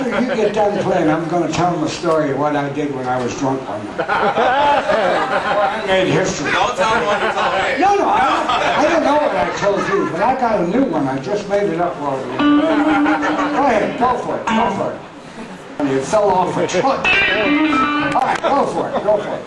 after you get done playing, I'm going to tell them a story of what I did when I was drunk one night. I made history. Don't tell them what you told me. No, I don't know what I told you, but I got a new one. I just made it up while we were. Go ahead, go for it, go for it. You fell off a foot. All right, go for it, go for it.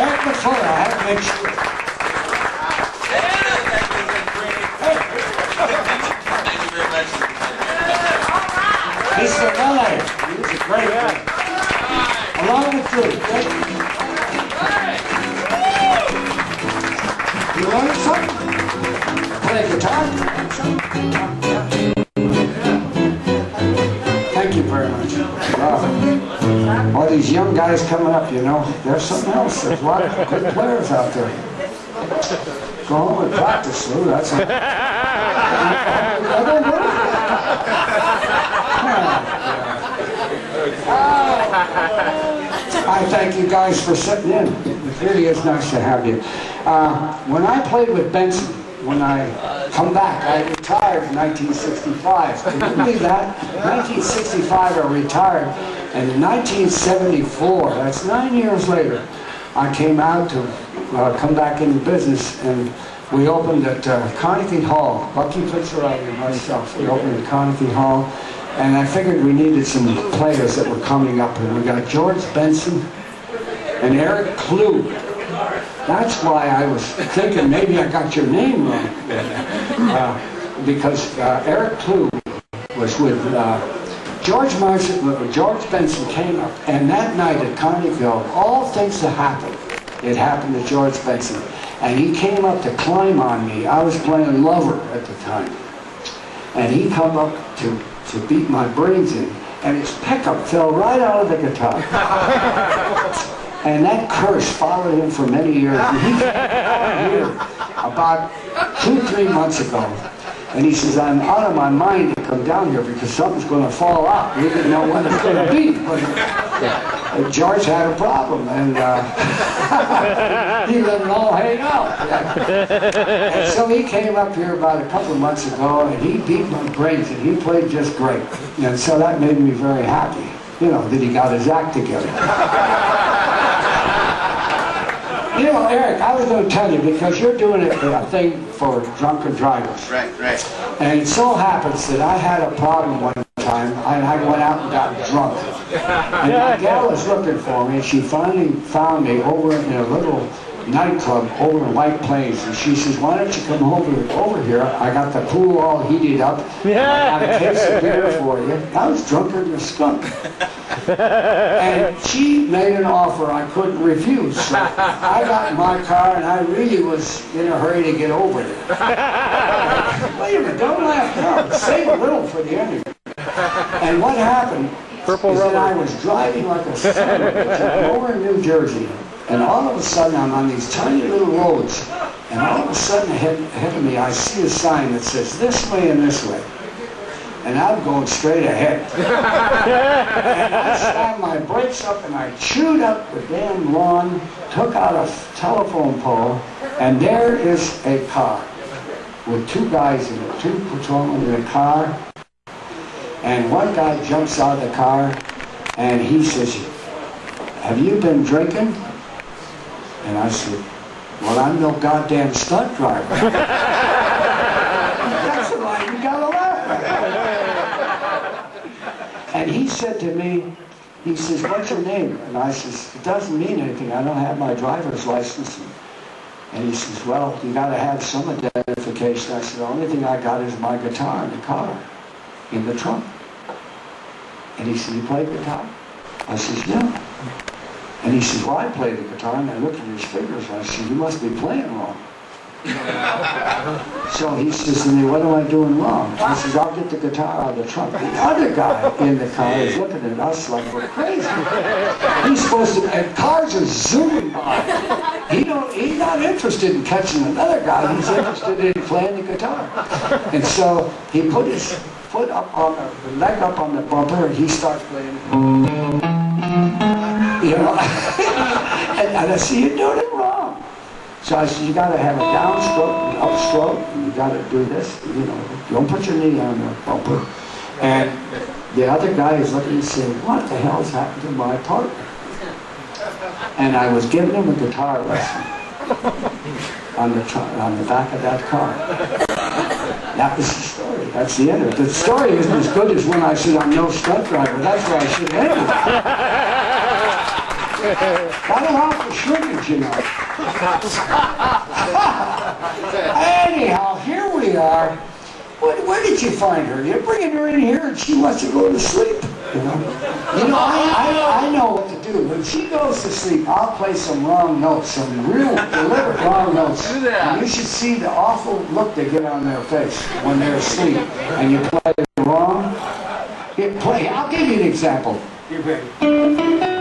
Eric McClure, I had to make sure. Thank you very much. He's from LA. He's a great guy. Along with Drew. You learn something? Play guitar? Thank you very much. Wow. All these young guys coming up, you know, there's something else. There's a lot of good players out there. Go home and practice, Lou. That's all. I thank you guys for sitting in. It really is nice to have you. When I played with Benson, when I come back, I retired in 1965. Can you believe that? 1965 I retired, and in 1974, that's 9 years later, I came out to come back into business, and we opened at Carnegie Hall. Bucky Fitzgerald and myself, we opened at Carnegie Hall, and I figured we needed some players that were coming up, and we got George Benson and Eric Clue. That's why I was thinking maybe I got your name wrong, because Eric Clue was with George Benson came up, and that night at Carnegie Hall, all things that happened, it happened to George Benson, and he came up to climb on me. I was playing Lover at the time, and he come up to beat my brains in, and his pickup fell right out of the guitar. And that curse followed him for many years. And he came out here about 2-3 months ago, and he says, I'm out of my mind to come down here because something's going to fall out. We didn't know when it's going to be. But George had a problem, and he let it all hang out. And so he came up here about a couple of months ago, and he beat my brains, and he played just great. And so that made me very happy, you know, that he got his act together. You know, Eric, I was going to tell you, because you're doing a thing for drunken drivers. Right. And it so happens that I had a problem one time, and I went out and got drunk. And my gal was looking for me, and she finally found me over in a little nightclub over in White Plains, and she says, why don't you come over here? I got the pool all heated up. I got a case of beer for you. I was drunker than a skunk. And she made an offer I couldn't refuse. So I got in my car, and I really was in a hurry to get over there. Wait a minute, don't laugh now. Save a little for the end. And what happened is that I was driving like a son of a bitch over in New Jersey. And all of a sudden, I'm on these tiny little roads, and all of a sudden ahead of me, I see a sign that says this way and this way. And I'm going straight ahead. And I slammed my brakes up, and I chewed up the damn lawn, took out a telephone pole, and there is a car with 2 guys in it, 2 patrolmen in a car. And one guy jumps out of the car, and he says, have you been drinking? And I said, well, I'm no goddamn stunt driver. That's why you gotta laugh at it. And he said to me, he says, what's your name? And I says, it doesn't mean anything. I don't have my driver's license. And he says, well, you gotta have some identification. I said, the only thing I got is my guitar in the car, in the trunk. And he said, you play guitar? I says, yeah. And he says, well, I play the guitar, and I looked at his fingers, and I said, you must be playing wrong. So he says to me, what am I doing wrong? I says, I'll get the guitar out of the trunk. The other guy in the car is looking at us like we're crazy. He's supposed to, and cars are zooming by. He's not interested in catching another guy, he's interested in playing the guitar. And so he put his foot up on the leg up on the bumper, and he starts playing. You know, and I said, you're doing it wrong. So I said, you got to have a downstroke, an upstroke, and you got to do this. You know, don't put your knee on the bumper. And the other guy is looking and saying, what the hell's happened to my partner? And I was giving him a guitar lesson on the back of that car. That was the story. That's the end of it. The story isn't as good as when I said I'm no stunt driver. That's where I should have ended. That'll help the shrinkage, you know. Anyhow, here we are. Where did you find her? You're bringing her in here and she wants to go to sleep. You know, I know what to do. When she goes to sleep, I'll play some wrong notes, some real deliberate wrong notes. And you should see the awful look they get on their face when they're asleep. And you play wrong. I'll give you an example. You ready?